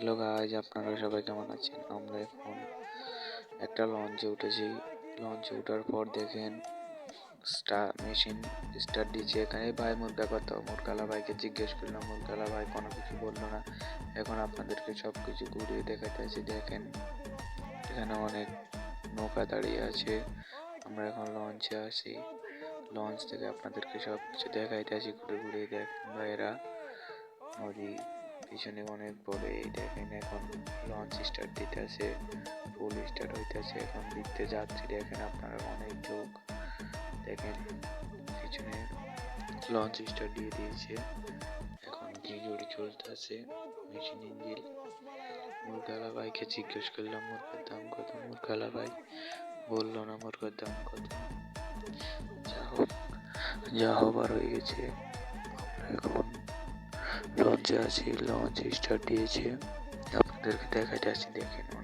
Hello guys, আপনারা সবাই কেমন আছেন? আমরা এখন একটা লঞ্চে উঠেছি। লঞ্চে ওঠার পর দেখেন মেশিন স্টার্ট দিচ্ছে। এখানে ভাই মুরগা কত, মুরগালা ভাইকে জিজ্ঞেস করলাম, মুরগালা ভাই কোনো কিছু বললো না। এখন আপনাদেরকে সব কিছু ঘুরিয়ে দেখাতেছি। দেখেন এখানে অনেক নৌকা দাঁড়িয়ে আছে। আমরা এখন লঞ্চে আছি। লঞ্চ থেকে আপনাদেরকে সব কিছু দেখাইতেছি ঘুরে ঘুরে। দেখেন ভাইরা নদী পিছনে অনেক বড়। এই দেখেন এখন লঞ্চ স্টার্ট দিতেছে, ফুল স্টার্ট হইতেছে। এখন দিকতে যাত্রী দেখেন আপনারা অনেক লোক। দেখেন পিছনে লঞ্চ স্টার্ট দিয়ে দিয়েছে। এখন গাড়ি চলতেছে, মেশিন ইঞ্জিন। মুরগালা ভাইকে জিজ্ঞেস করলাম মুরগার দাম কত, মুরগালা ভাই বললো না মুরগার দাম কত। যা হবার হয়ে গেছে। এখন লঞ্চে আছি, লঞ্চ স্টার্ট দিয়েছে, আপনাদেরকে দেখাতে আসছি। দেখেন অনেক